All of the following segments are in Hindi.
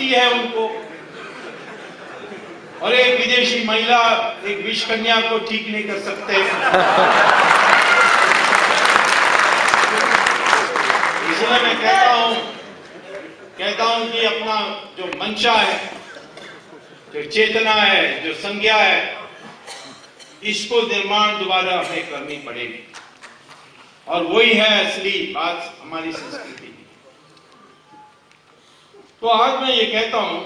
आती है उनको, और एक विदेशी महिला एक विष कन्या को ठीक नहीं कर सकते। इसलिए मैं कहता हूं कि अपना जो मंशा है, जो चेतना है, जो संज्ञा है, इसको निर्माण दोबारा हमें करनी पड़ेगी, और वही है असली बात हमारी संस्कृति की। तो आज मैं ये कहता हूं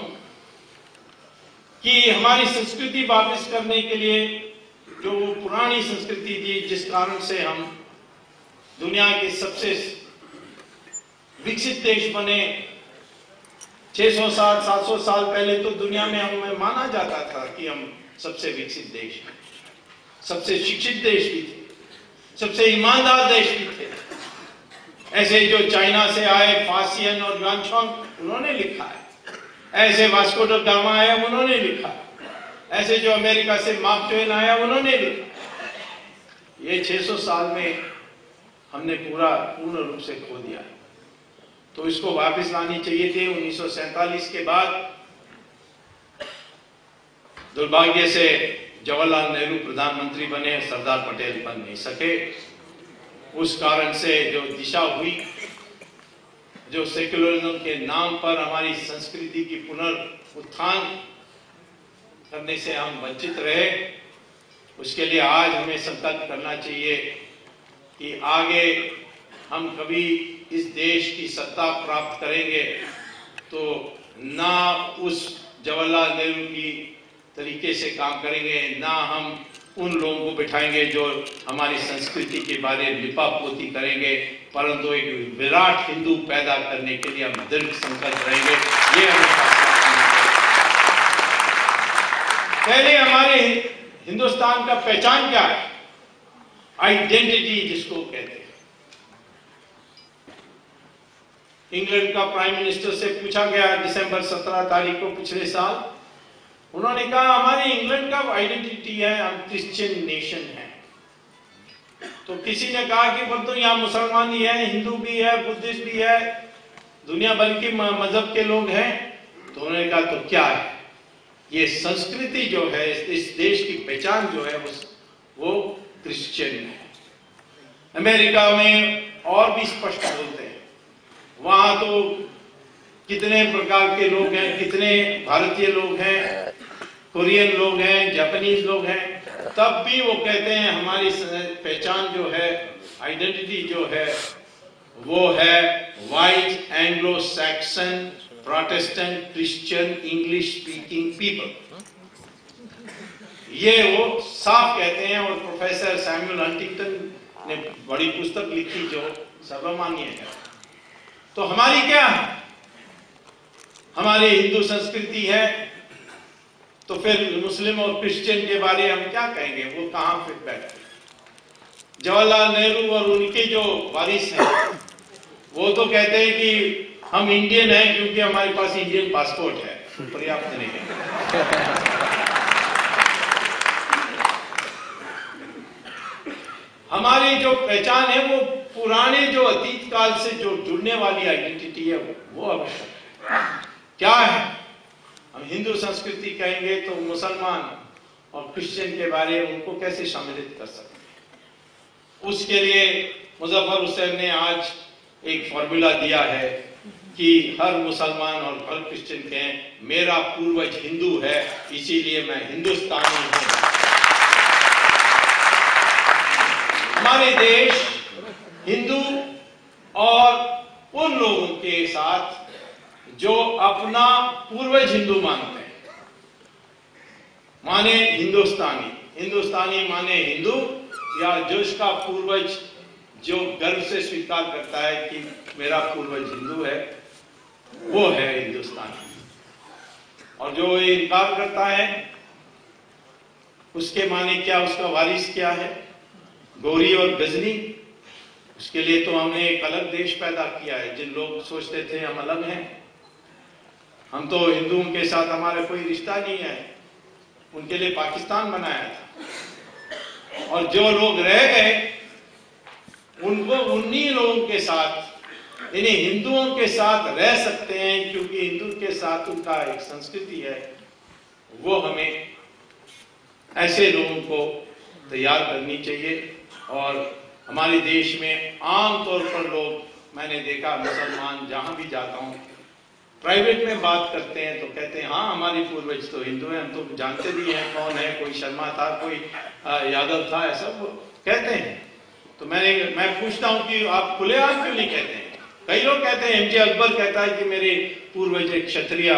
कि हमारी संस्कृति वापस करने के लिए जो पुरानी संस्कृति थी, जिस कारण से हम दुनिया के सबसे विकसित देश बने, 600 साल 700 साल पहले तो दुनिया में हमें माना जाता था कि हम सबसे विकसित देश हैं, सबसे शिक्षित देश भी थे, सबसे ईमानदार देश भी थे। ऐसे जो चाइना से आए फासियन और युआनचांग, उन्होंने लिखा है। ऐसे वास्को ड गामा आया, उन्होंने लिखा। ऐसे जो अमेरिका से मार्क ट्वेन आया, उन्होंने लिखा। ये 600 साल में हमने पूर्ण रूप से खो दिया है। तो इसको वापस लानी चाहिए थी। 1947 के बाद दुर्भाग्य से जवाहरलाल नेहरू प्रधानमंत्री बने, सरदार पटेल बन नहीं सके। उस कारण से जो दिशा हुई, जो सेक्युलरिज्म के नाम पर हमारी संस्कृति की पुनरुत्थान करने से हम वंचित रहे, उसके लिए आज हमें संकल्प करना चाहिए कि आगे हम कभी इस देश की सत्ता प्राप्त करेंगे तो ना उस जवाहरलाल नेहरू की तरीके से काम करेंगे, ना हम उन लोगों को बिठाएंगे जो हमारी संस्कृति के बारे में लिपापोती करेंगे, परंतु एक विराट हिंदू पैदा करने के लिए हम दृढ़ संकल्प रहेंगे। ये हमें पहले हमारे हिंदुस्तान का पहचान क्या है? आइडेंटिटी जिसको कहते हैं। इंग्लैंड का प्राइम मिनिस्टर से पूछा गया दिसंबर 17 तारीख को पिछले साल, उन्होंने कहा हमारी इंग्लैंड का आइडेंटिटी है, हम क्रिश्चियन नेशन है। तो किसी ने कहा कि परंतु यहाँ मुसलमान भी है, हिंदू भी है, बुद्धिस्ट भी है, दुनिया भर के मजहब के लोग हैं। तो उन्होंने कहा तो क्या है, ये संस्कृति जो है, इस देश की पहचान जो है वो क्रिश्चियन है। अमेरिका में और भी स्पष्ट बोलते हैं, वहां तो कितने प्रकार के लोग हैं, कितने भारतीय लोग हैं, कोरियन लोग हैं, जापानीज लोग हैं, तब भी वो कहते हैं हमारी पहचान जो है, आइडेंटिटी जो है, वो है white Anglo Saxon Protestant Christian English speaking people. ये वो साफ कहते हैं। और प्रोफेसर सैमुअल हंटिंगटन ने बड़ी पुस्तक लिखी जो सर्वमान्य है। तो हमारी क्या है? हमारी हिंदू संस्कृति है, तो फिर मुस्लिम और क्रिश्चियन के बारे में हम क्या कहेंगे? वो कहां फिट बैठते? जवाहरलाल नेहरू और उनके जो वारिस हैं वो तो कहते हैं कि हम इंडियन हैं क्योंकि हमारे पास इंडियन पासपोर्ट है, पर्याप्त नहीं है। हमारी जो पहचान है वो पुराने जो अतीत काल से जो जुड़ने वाली आइडेंटिटी है वो आवश्यक है। क्या है? हम हिंदू संस्कृति कहेंगे तो मुसलमान और क्रिश्चियन के बारे में उनको कैसे सम्मिलित कर सकते हैं? उसके लिए मुजफ्फर हुसैन ने आज एक फॉर्मूला दिया है कि हर मुसलमान और हर क्रिश्चियन कहें मेरा पूर्वज हिंदू है, इसीलिए मैं हिंदुस्तानी हूं। हमारे देश हिंदू और उन लोगों के साथ जो अपना पूर्वज हिंदू मानते हैं, माने हिंदुस्तानी, हिंदुस्तानी माने हिंदू, या जो इसका पूर्वज जो गर्व से स्वीकार करता है कि मेरा पूर्वज हिंदू है, वो है हिंदुस्तानी। और जो इनकार करता है उसके माने क्या, उसका वारिस क्या है? गौरी और गजनी। उसके लिए तो हमने एक अलग देश पैदा किया है। जिन लोग सोचते थे हम अलग हैं, हम तो हिंदुओं के साथ हमारा कोई रिश्ता नहीं है, उनके लिए पाकिस्तान बनाया था। और जो लोग रह गए उनको उन्हीं लोगों के साथ इन्हीं हिंदुओं के साथ रह सकते हैं, क्योंकि हिंदू के साथ उनका एक संस्कृति है। वो हमें ऐसे लोगों को तैयार करनी चाहिए। और हमारे देश में आमतौर पर लोग, मैंने देखा मुसलमान जहां भी जाता हूं, प्राइवेट में बात करते हैं तो कहते हैं हाँ हमारी पूर्वज तो हिंदू हैं, हम तो जानते भी हैं कौन है, कोई शर्मा था, कोई यादव था, ऐसा वो कहते हैं। तो मैं पूछता हूं कि आप खुलेआम क्यों नहीं कहते हैं? कई लोग कहते हैं, एमजे अकबर कहता है कि मेरे पूर्वज एक क्षत्रिय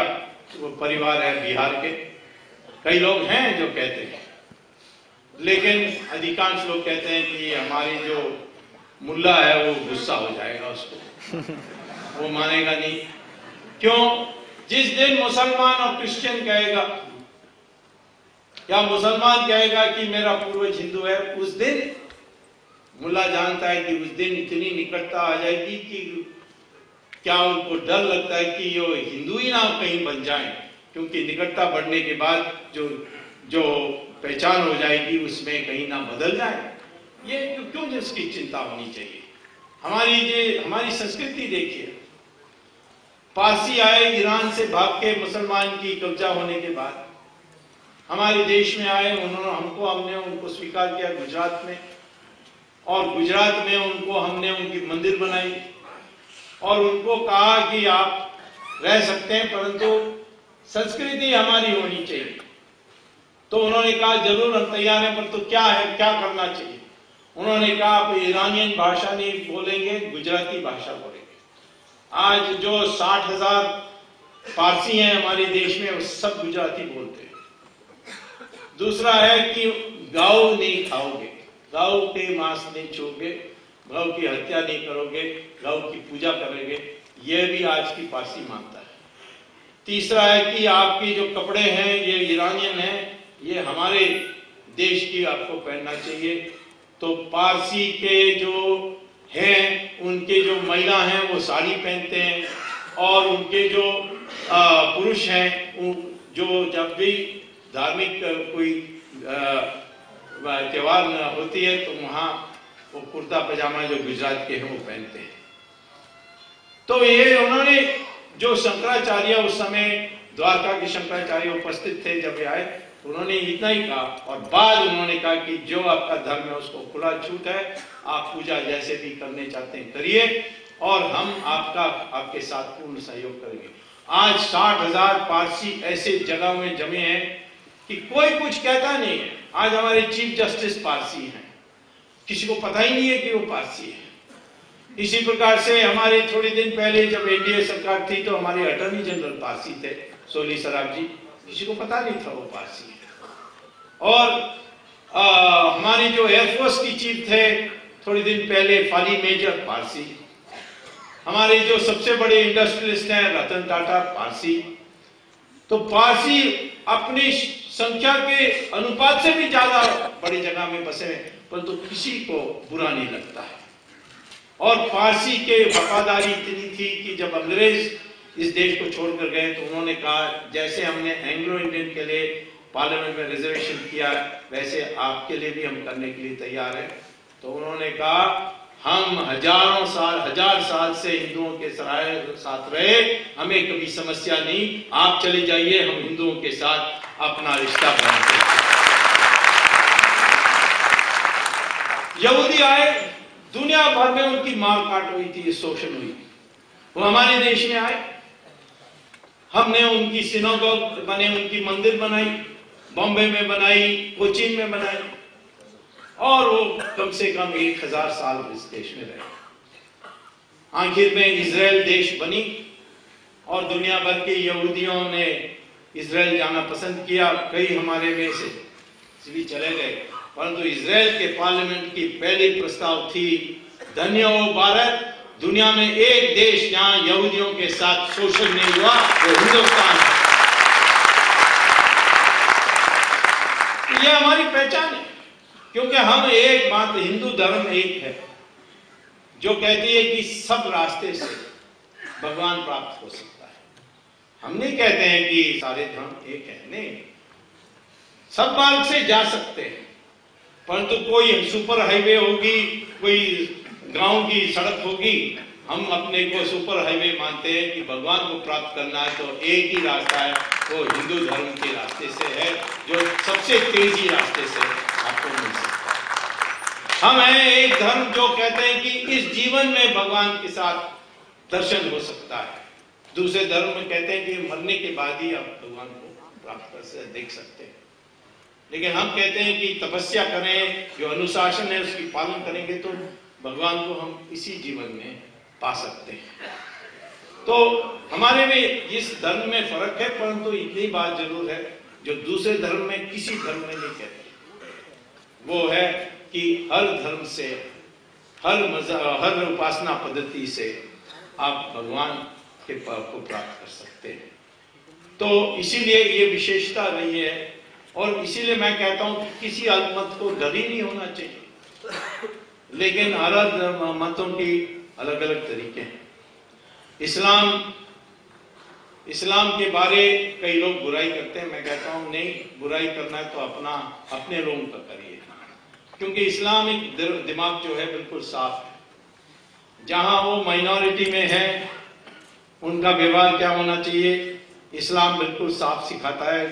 परिवार है बिहार के, कई लोग हैं जो कहते हैं, लेकिन अधिकांश लोग कहते हैं कि हमारी जो मुल्ला है वो गुस्सा हो जाएगा, उसको वो मानेगा नहीं। क्यों? जिस दिन मुसलमान और क्रिश्चियन कहेगा या मुसलमान कहेगा कि मेरा पूर्वज हिंदू है, उस दिन मुल्ला जानता है कि उस दिन इतनी निकटता आ जाएगी कि क्या उनको डर लगता है कि ये हिंदू ही ना कहीं बन जाए, क्योंकि निकटता बढ़ने के बाद जो पहचान हो जाएगी उसमें कहीं ना बदल जाए। ये क्यों इसकी चिंता होनी चाहिए? हमारी संस्कृति देखिए, पारसी आए ईरान से भाग के, मुसलमान की कब्जा होने के बाद हमारे देश में आए, हमने उनको स्वीकार किया गुजरात में, और गुजरात में हमने उनकी मंदिर बनाई और उनको कहा कि आप रह सकते हैं परंतु संस्कृति हमारी होनी चाहिए। तो उन्होंने कहा जरूर हम तैयार हैं, पर तो क्या है, क्या करना चाहिए? उन्होंने कहा आप ईरानियन भाषा नहीं बोलेंगे, गुजराती भाषा बोलेंगे। आज जो 60,000 पारसी हैं हमारे देश में, वो सब गुजराती बोलते हैं। दूसरा है कि गौ नहीं खाओगे, गौ के मांस नहीं छूओगे, गौ की हत्या नहीं करोगे, गौ की पूजा करोगे, यह भी आज की पारसी मानता है। तीसरा है कि आपके जो कपड़े हैं ये ईरानियन हैं, ये हमारे देश की आपको पहनना चाहिए। तो पारसी के जो हैं, उनके जो महिला हैं वो साड़ी पहनते हैं, और उनके जो पुरुष हैं जो जब भी धार्मिक कोई त्योहार होती है तो वहाँ वो कुर्ता पजामा जो गुजरात के हैं वो पहनते हैं। तो ये उन्होंने जो शंकराचार्य उस समय द्वारका के शंकराचार्य उपस्थित थे जब ये आए, उन्होंने इतना ही कहा, और बाद उन्होंने कहा कि जो आपका धर्म है उसको खुला छूट है, आप पूजा जैसे भी करने चाहते हैं करिए, और हम आपके साथ पूर्ण सहयोग करेंगे। आज 60,000 पारसी ऐसे जगह में जमे हैं कि कोई कुछ कहता नहीं है। आज हमारे चीफ जस्टिस पारसी हैं, किसी को पता ही नहीं है कि वो पारसी है। इसी प्रकार से हमारे थोड़े दिन पहले जब एनडीए सरकार थी तो हमारे अटॉर्नी जनरल पारसी थे, सोली सराफ जी, किसी को पता नहीं था वो पारसी है। और हमारी जो एयरफोर्स की चीफ थे थोड़े दिन पहले, फाली मेजर पारसी। हमारे जो सबसे बड़े इंडस्ट्रियलिस्ट हैं रतन टाटा पारसी। तो पारसी अपनी संख्या के अनुपात से भी ज्यादा बड़ी जगह में बसे हैं, परंतु किसी को बुरा नहीं लगता है। और पारसी के वफादारी इतनी थी कि जब अंग्रेज इस देश को छोड़कर गए तो उन्होंने कहा जैसे हमने एंग्लो इंडियन के लिए पार्लियामेंट में रिजर्वेशन किया वैसे आपके लिए भी हम करने के लिए तैयार हैं। तो उन्होंने कहा हम हजार साल से हिंदुओं के साथ रहे, हमें कभी समस्या नहीं, आप चले जाइए, हम हिंदुओं के साथ अपना रिश्ता बनाते हैं। यहूदी आए, दुनिया भर में उनकी मार काट हुई थी, शोषण हुई। वो हमारे देश में आए, हमने उनकी सिनेगोग बने, उनकी मंदिर बनाई, बॉम्बे में बनाई, कोचीन में बनाई, और वो कम से कम 1000 साल इस देश में रहे। आखिर में इजराइल देश बनी और दुनिया भर के यहूदियों ने इजराइल जाना पसंद किया। कई हमारे में से भी चले गए, परंतु इजराइल के पार्लियामेंट की पहली प्रस्ताव थी, धन्य हो भारत, दुनिया में एक देश जहां यहूदियों के साथ शोषण नहीं हुआ वो हिंदुस्तान है। यह हमारी पहचान है, क्योंकि हम एक मात्र हिंदू धर्म एक है जो कहती है कि सब रास्ते से भगवान प्राप्त हो सकता है। हम नहीं कहते हैं कि सारे धर्म एक है, नहीं, सब मार्ग से जा सकते हैं, परंतु कोई सुपर हाईवे होगी, कोई गांव की सड़क होगी, हम अपने को सुपर हाईवे मानते हैं कि भगवान को प्राप्त करना है तो एक ही रास्ता है, वो हिंदू धर्म के रास्ते से है, जो सबसे तेजी रास्ते से आपको मिल सकता है। हम हैं एक धर्म जो कहते हैं कि इस जीवन में भगवान के साथ दर्शन हो सकता है। दूसरे धर्म में कहते हैं कि मरने के बाद ही आप भगवान को प्राप्त कर देख सकते हैं। लेकिन हम कहते हैं कि तपस्या करें, जो अनुशासन है उसकी पालन करेंगे तो भगवान को हम इसी जीवन में पा सकते हैं। तो हमारे में इस धर्म में फर्क है, परंतु इतनी बात जरूर है जो दूसरे धर्म में किसी धर्म में नहीं कहते, वो है कि हर धर्म से, हर उपासना पद्धति से आप भगवान के पद को प्राप्त कर सकते हैं। तो इसीलिए ये विशेषता रही है, और इसीलिए मैं कहता हूं कि किसी अल्पमत को डर ही नहीं होना चाहिए। लेकिन अलग मतों की अलग अलग तरीके हैं। इस्लाम के बारे कई लोग बुराई करते हैं, मैं कहता हूं नहीं, बुराई करना है तो अपने लोगों का करिए, क्योंकि इस्लाम एक दिमाग जो है बिल्कुल साफ है। जहां वो माइनॉरिटी में है उनका व्यवहार क्या होना चाहिए, इस्लाम बिल्कुल साफ सिखाता है।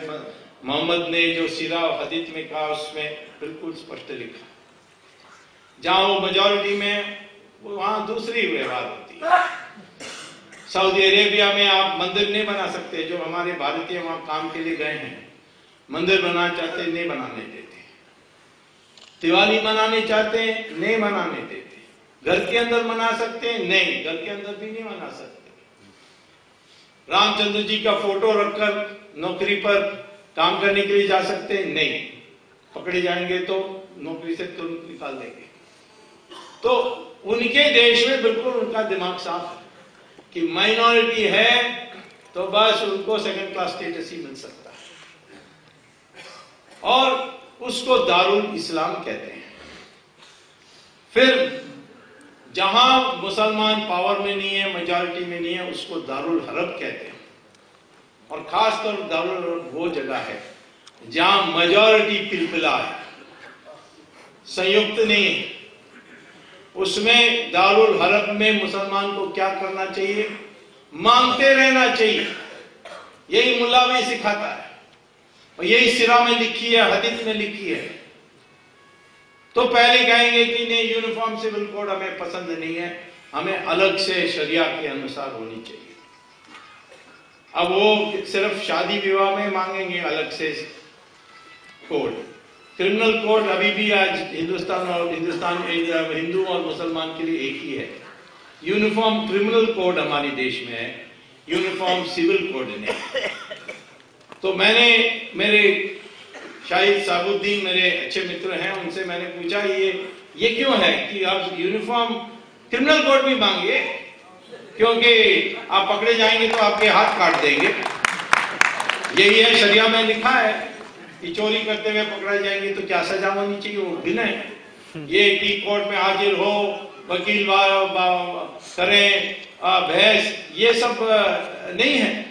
मोहम्मद ने जो सीरा और हदीस में कहा उसमें बिल्कुल स्पष्ट लिखा। जहां वो मेजॉरिटी में, वहां दूसरी व्यवहार होती है। सऊदी अरेबिया में आप मंदिर नहीं बना सकते, जो हमारे भारतीय वहां काम के लिए गए हैं, मंदिर बनाना चाहते नहीं बनाने देते। दिवाली मनाने चाहते हैं नहीं मनाने देते। घर के अंदर मना सकते हैं नहीं, घर के अंदर भी नहीं मना सकते। रामचंद्र जी का फोटो रखकर नौकरी पर काम करने के लिए जा सकते हैं नहीं, पकड़े जाएंगे तो नौकरी से तुरंत निकाल देंगे। तो उनके देश में बिल्कुल उनका दिमाग साफ है कि माइनॉरिटी है तो बस उनको सेकंड क्लास स्टेटस ही मिल सकता है, और उसको दारुल इस्लाम कहते हैं। फिर जहां मुसलमान पावर में नहीं है, मेजॉरिटी में नहीं है, उसको दारुल हरब कहते हैं। और खास तौर पर दारुल हरब वो जगह है जहां मेजॉरिटी पिलपिला है, संयुक्त नहीं है। उसमें दारुल हरब में मुसलमान को क्या करना चाहिए, मांगते रहना चाहिए। यही मुल्ला भी सिखाता है, और यही सिरा में लिखी है, हदीस में लिखी है। तो पहले कहेंगे कि नहीं, यूनिफॉर्म सिविल कोड हमें पसंद नहीं है, हमें अलग से शरिया के अनुसार होनी चाहिए। अब वो सिर्फ शादी विवाह में मांगेंगे अलग से कोड। क्रिमिनल कोड अभी भी आज हिंदुस्तान हिंदू और मुसलमान के लिए एक ही है। यूनिफॉर्म क्रिमिनल कोड हमारे देश में है, यूनिफॉर्म सिविल कोड नहीं। तो मैंने, मेरे शाहिद साबुद्दीन मेरे अच्छे मित्र हैं, उनसे मैंने पूछा ये क्यों है कि आप यूनिफॉर्म क्रिमिनल कोड भी मांगिए, क्योंकि आप पकड़े जाएंगे तो आपके हाथ काट देंगे। यही है, शरिया में लिखा है कि चोरी करते हुए पकड़े जाएंगे तो क्या सजा होनी चाहिए, वो गिना है। ये कि कोर्ट में हाजिर हो, वकील करें, बहस, ये सब नहीं है,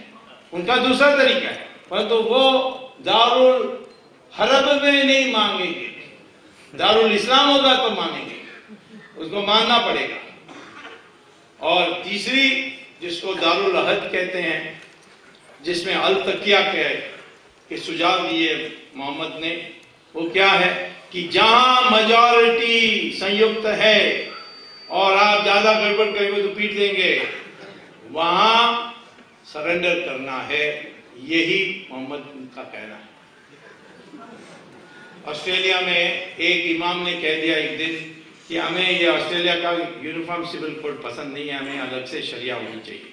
उनका दूसरा तरीका है। परंतु वो दारुल हरब में नहीं मांगेंगे, दारुल इस्लाम होगा तो मांगेंगे, उसको मानना पड़ेगा। और तीसरी, जिसको दारुल अहद कहते हैं, जिसमें अल तकिया के सुझाव दिए मोहम्मद ने, वो क्या है कि जहां मेजॉरिटी संयुक्त है और आप ज्यादा गड़बड़ करेंगे तो पीट देंगे, वहां सरेंडर करना है। यही मोहम्मद का कहना है। ऑस्ट्रेलिया में एक इमाम ने कह दिया एक दिन कि हमें ये ऑस्ट्रेलिया का यूनिफॉर्म सिविल कोड पसंद नहीं है, हमें अलग से शरिया होनी चाहिए।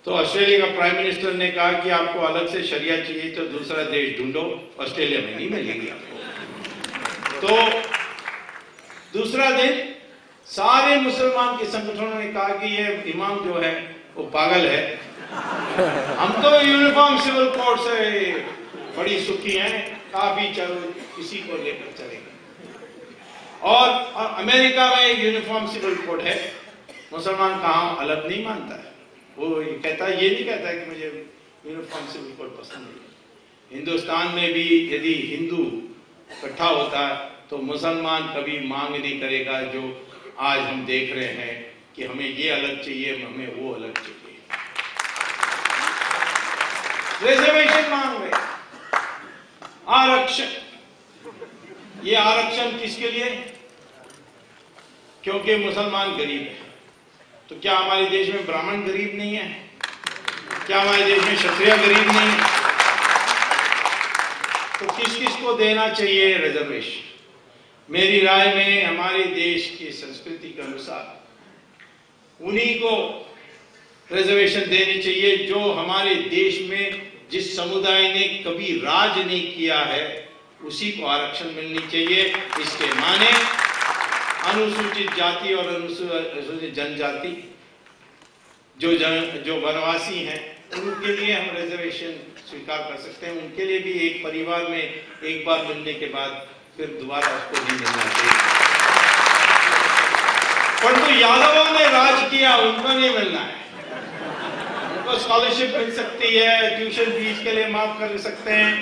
तो ऑस्ट्रेलिया का प्राइम मिनिस्टर ने कहा कि आपको अलग से शरिया चाहिए तो दूसरा देश ढूंढो, ऑस्ट्रेलिया में नहीं मिलेगी आपको। तो दूसरा दिन सारे मुसलमान के संगठनों ने कहा कि ये इमाम जो है वो पागल है, हम तो यूनिफॉर्म सिविल कोड से बड़ी सुखी हैं, काफी चलो इसी को लेकर चलेंगे। और अमेरिका में एक यूनिफॉर्म सिविल कोड है, मुसलमान कहाँ अलग नहीं मानता है, वो कहता है, ये नहीं कहता है कि मुझे यूनिफॉर्म सिविल कोड पसंद नहीं। हिंदुस्तान में भी यदि हिंदू इकट्ठा होता है तो मुसलमान कभी मांग नहीं करेगा जो आज हम देख रहे हैं कि हमें ये अलग चाहिए, हमें वो अलग चाहिए। रिजर्वेशन मांग रहे, आरक्षण। ये आरक्षण किसके लिए? क्योंकि मुसलमान गरीब है। तो क्या हमारे देश में ब्राह्मण गरीब नहीं है? क्या हमारे देश में क्षत्रिय गरीब नहीं है? तो किस किस को देना चाहिए रिजर्वेशन? मेरी राय में हमारे देश की संस्कृति के अनुसार उन्हीं को रिजर्वेशन देनी चाहिए जो हमारे देश में जिस समुदाय ने कभी राज नहीं किया है, उसी को आरक्षण मिलनी चाहिए। इसके माने अनुसूचित जाति और अनुसूचित जनजाति जो वनवासी हैं, उनके लिए हम रिजर्वेशन स्वीकार कर सकते हैं। उनके लिए भी एक परिवार में एक बार मिलने के बाद फिर दोबारा उसको नहीं मिलना चाहिए। परंतु यादवों ने राज किया, उनको नहीं मिलना है। उनको स्कॉलरशिप मिल सकती है, ट्यूशन फीस के लिए माफ कर सकते हैं,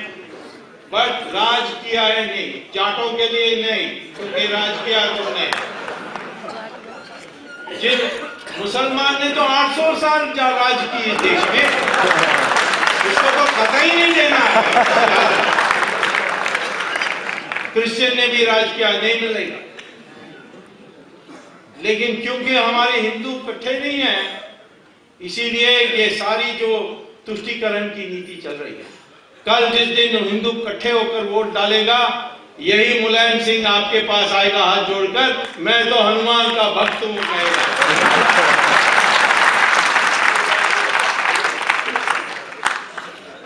बट राज किया है नहीं। जाटों के लिए नहीं, क्योंकि राज किया तो नहीं। जिन मुसलमान ने तो 800 साल राज की इस देश में, उसको तो कतई नहीं देना है। क्रिश्चियन ने भी राज किया, नहीं मिलेगा। लेकिन क्योंकि हमारे हिंदू इकट्ठे नहीं है, इसीलिए ये सारी जो तुष्टीकरण की नीति चल रही है। कल जिस दिन हिंदू इकट्ठे होकर वोट डालेगा, यही मुलायम सिंह आपके पास आएगा हाथ जोड़कर, मैं तो हनुमान का भक्त हूं कहेगा।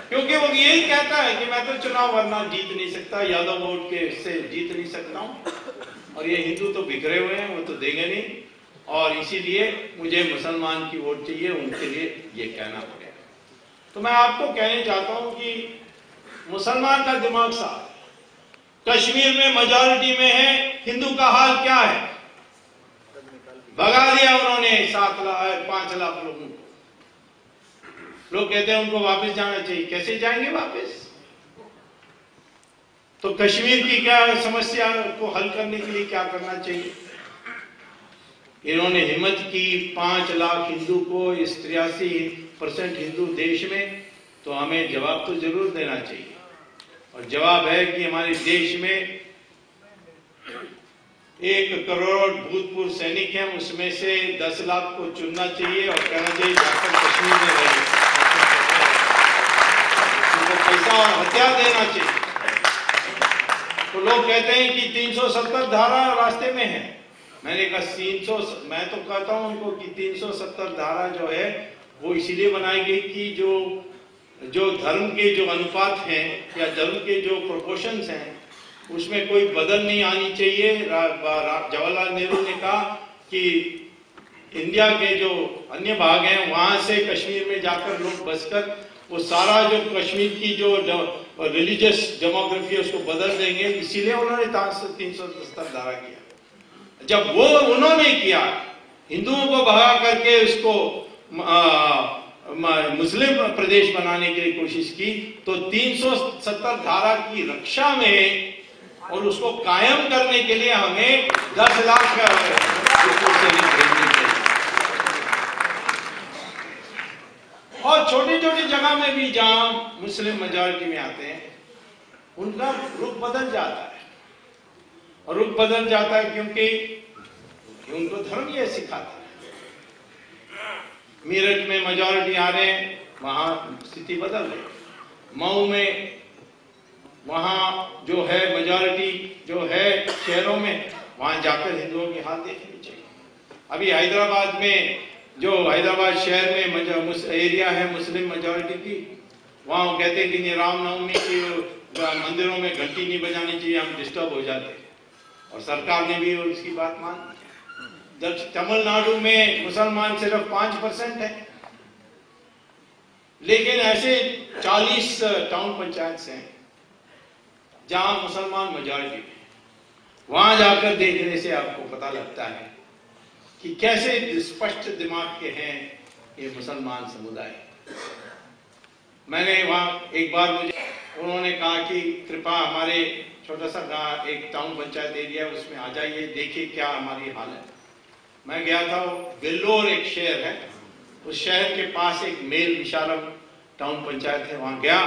क्योंकि वो यही कहता है कि मैं तो चुनाव वरना जीत नहीं सकता, यादव वोट के से जीत नहीं सकता हूं, और ये हिंदू तो बिखरे हुए हैं, वो तो देंगे नहीं, और इसीलिए मुझे मुसलमान की वोट चाहिए। उनके लिए ये कहना पड़ेगा। तो मैं आपको कहना चाहता हूं कि मुसलमान का दिमाग साफ। कश्मीर में मेजॉरिटी में है, हिंदू का हाल क्या है? भगा दिया उन्होंने 5 लाख लोगों को। लोग कहते हैं उनको वापस जाना चाहिए। कैसे जाएंगे वापस? तो कश्मीर की क्या समस्या को हल करने के लिए क्या करना चाहिए? इन्होंने हिम्मत की 5 लाख हिंदू को इस 83% हिंदू देश में, तो हमें जवाब तो जरूर देना चाहिए। और जवाब है कि हमारे देश में 1 करोड़ भूतपूर्व सैनिक हैं, उसमें से 10 लाख को चुनना चाहिए और कहना चाहिए जाकर कश्मीर में रहे, उनको पैसा और हथियार देना चाहिए। तो लोग कहते हैं कि 370 धारा रास्ते में है। मैंने कहा 300, मैं तो कहता हूं उनको कि 370 धारा जो है वो इसीलिए बनाई गई कि जो धर्म के जो अनुपात हैं या धर्म के जो प्रोपोर्शंस हैं, उसमें कोई बदल नहीं आनी चाहिए। जवाहरलाल नेहरू ने कहा कि इंडिया के जो अन्य भाग हैं वहां से कश्मीर में जाकर लोग बसकर वो सारा जो कश्मीर की जो रिलीजियस डेमोग्राफी है उसको बदल देंगे। इसीलिए उन्होंने 370 धारा किया। जब वो उन्होंने किया, हिंदुओं को भगा करके उसको मुस्लिम प्रदेश बनाने की कोशिश की, तो 370 धारा की रक्षा में और उसको कायम करने के लिए हमें 10 लाख सैनिक भेजने चाहिए। और छोटी छोटी जगह में भी जहां मुस्लिम मेजॉरिटी में आते हैं, उनका रुख बदल जाता है। और रुख बदल जाता है क्योंकि उनको धर्म ये सिखाता है। मेरठ में मेजॉरिटी आ रहे हैं, वहां स्थिति बदल रही। मऊ में वहां जो है मेजॉरिटी जो है शहरों में, वहां जाकर हिंदुओं की हाल देखनी चाहिए। अभी हैदराबाद में जो हैदराबाद शहर में एरिया है मुस्लिम मेजॉरिटी की, वहां कहते हैं कि रामनवमी की मंदिरों में घंटी नहीं बजानी चाहिए, हम डिस्टर्ब हो जाते। और सरकार ने भी उसकी बात मान। जब तमिलनाडु में मुसलमान सिर्फ 5% है, लेकिन ऐसे 40 टाउन पंचायत हैं जहां मुसलमान मेजॉरिटी में, वहां जाकर देखने से आपको पता लगता है कि कैसे स्पष्ट दिमाग के हैं ये मुसलमान समुदाय। मैंने वहां एक बार उन्होंने कहा कि कृपा हमारे छोटा सा एक टाउन पंचायत एरिया उसमें आ जाइए, देखिए क्या हमारी हाल है। मैं गया था, वेल्लोर एक शहर है, उस शहर के पास एक मेल विशारम टाउन पंचायत है, वहां गया।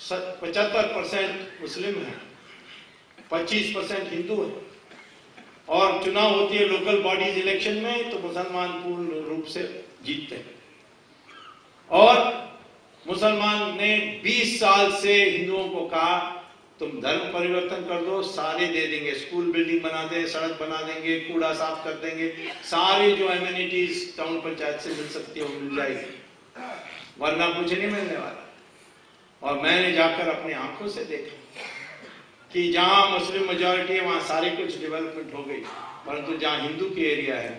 75% मुस्लिम है, 25% हिंदू है, और चुनाव होती है लोकल बॉडीज इलेक्शन में तो मुसलमान पूर्ण रूप से जीतते हैं। और मुसलमान ने 20 साल से हिंदुओं को कहा तुम धर्म परिवर्तन कर दो, सारे दे देंगे, स्कूल बिल्डिंग बना देंगे, सड़क बना देंगे, कूड़ा साफ कर देंगे, सारी जो एमिनिटीज टाउन पंचायत से मिल सकती है वो मिल जाएगी, वरना कुछ नहीं मिलने वाला। और मैंने जाकर अपनी आंखों से देखा कि जहां मुस्लिम मेजॉरिटी है वहां सारी कुछ डेवलपमेंट हो गई, परंतु जहां हिंदू की एरिया है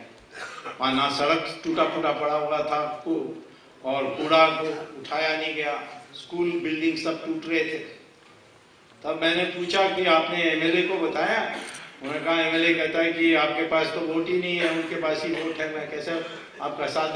वहां ना सड़क टूटा फूटा पड़ा हुआ था और कूड़ा को उठाया नहीं गया, स्कूल बिल्डिंग सब टूट रहे थे। तब मैंने पूछा कि आपने एमएलए को बताया? उन्होंने कहा एमएलए कहता है कि आपके पास तो वोट ही नहीं है, उनके पास ही वोट है, मैं कैसे आपका साथ